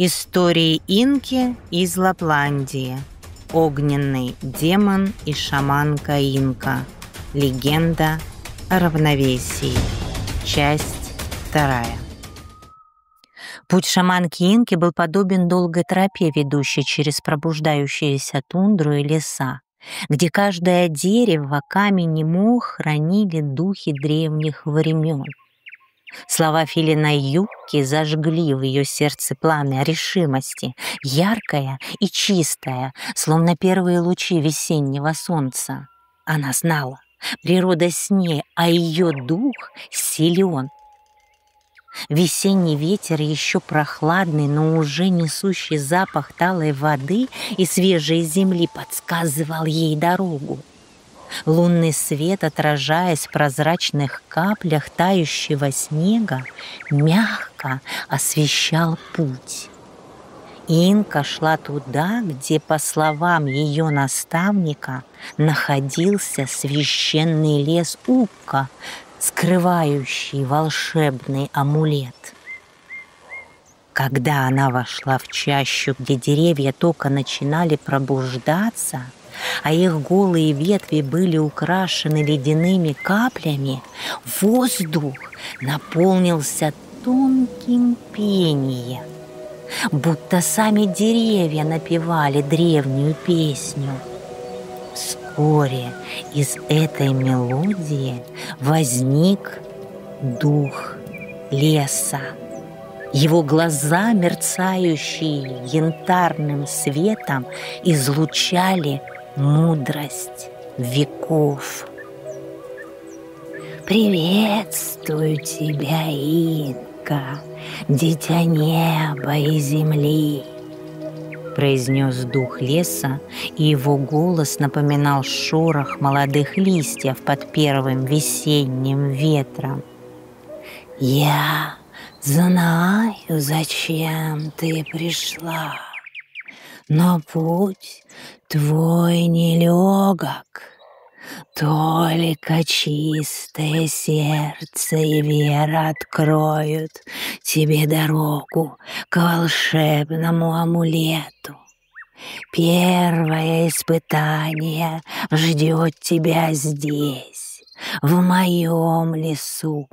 Истории инки из Лапландии. Огненный демон и шаманка инка. Легенда о равновесии. Часть 2. Путь шаманки инки был подобен долгой тропе, ведущей через пробуждающуюся тундру и леса, где каждое дерево, камень и мох хранили духи древних времен. Слова филина Юкки зажгли в ее сердце пламя решимости, яркое и чистое, словно первые лучи весеннего солнца. Она знала, природа с ней, а ее дух силен. Весенний ветер, еще прохладный, но уже несущий запах талой воды и свежей земли, подсказывал ей дорогу. Лунный свет, отражаясь в прозрачных каплях тающего снега, мягко освещал путь. Инка шла туда, где, по словам ее наставника, находился священный лес Укка, скрывающий волшебный амулет. Когда она вошла в чащу, где деревья только начинали пробуждаться, а их голые ветви были украшены ледяными каплями, воздух наполнился тонким пением, будто сами деревья напевали древнюю песню. Вскоре из этой мелодии возник дух леса. Его глаза, мерцающие янтарным светом, излучали мудрость веков. «Приветствую тебя, инка, дитя неба и земли», — произнес дух леса, и его голос напоминал шорох молодых листьев под первым весенним ветром. «Я знаю, зачем ты пришла, но путь твой нелегок. Только чистое сердце и вера откроют тебе дорогу к волшебному амулету. Первое испытание ждет тебя здесь, в моем лесу.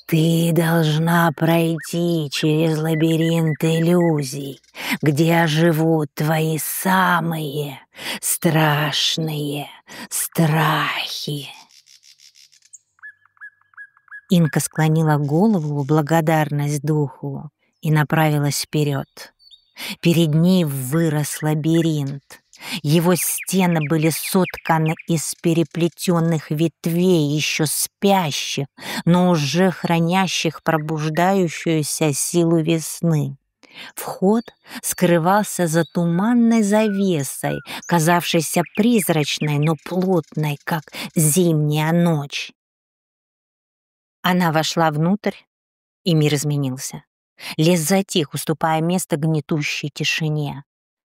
Ты должна пройти через лабиринт иллюзий, где живут твои самые страшные страхи». Инка склонила голову в благодарность духу и направилась вперед. Перед ней вырос лабиринт. Его стены были сотканы из переплетенных ветвей, еще спящих, но уже хранящих пробуждающуюся силу весны. Вход скрывался за туманной завесой, казавшейся призрачной, но плотной, как зимняя ночь. Она вошла внутрь, и мир изменился. Лес затих, уступая место гнетущей тишине.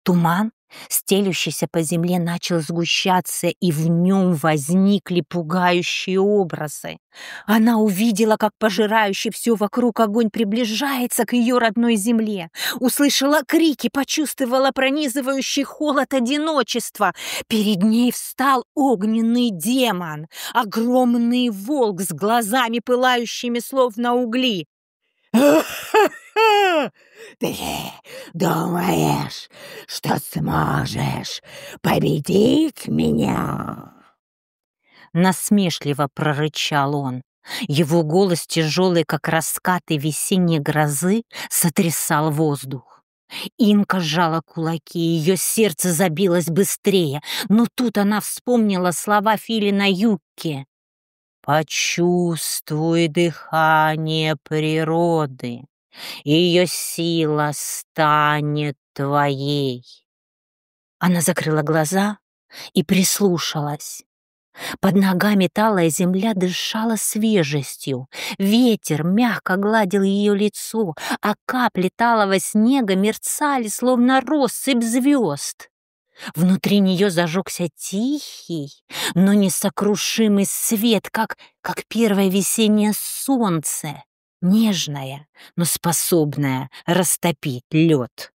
Туман, стелющийся по земле, начал сгущаться, и в нем возникли пугающие образы. Она увидела, как пожирающий все вокруг огонь приближается к ее родной земле, услышала крики, почувствовала пронизывающий холод одиночества. Перед ней встал огненный демон, огромный волк с глазами, пылающими словно угли. «Ты думаешь, что сможешь победить меня?» Насмешливо прорычал он. Его голос, тяжелый, как раскаты весенней грозы, сотрясал воздух. Инка сжала кулаки, ее сердце забилось быстрее, но тут она вспомнила слова филина Юкки. «Почувствуй дыхание природы, и ее сила станет твоей». Она закрыла глаза и прислушалась. Под ногами талая земля дышала свежестью. Ветер мягко гладил ее лицо, а капли талого снега мерцали, словно россыпь звезд. Внутри нее зажегся тихий, но несокрушимый свет, как первое весеннее солнце. нежная, но способная растопить лед.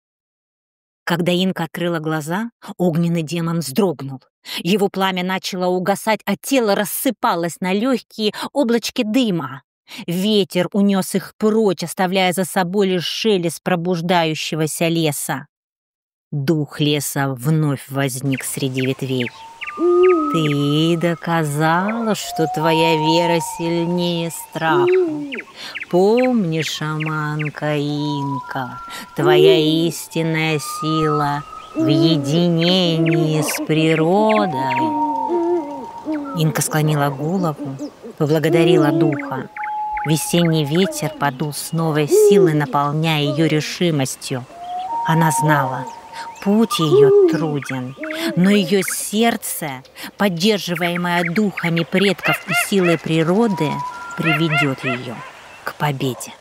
Когда Инка открыла глаза, огненный демон вздрогнул. Его пламя начало угасать, а тело рассыпалось на легкие облачки дыма. Ветер унес их прочь, оставляя за собой лишь шелест пробуждающегося леса. Дух леса вновь возник среди ветвей. «Ты доказала, что твоя вера сильнее страха. Помни, шаманка Инка, твоя истинная сила в единении с природой». Инка склонила голову, поблагодарила духа. Весенний ветер подул с новой силой, наполняя ее решимостью. Она знала, путь ее труден, но ее сердце, поддерживаемое духами предков и силой природы, приведет ее к победе.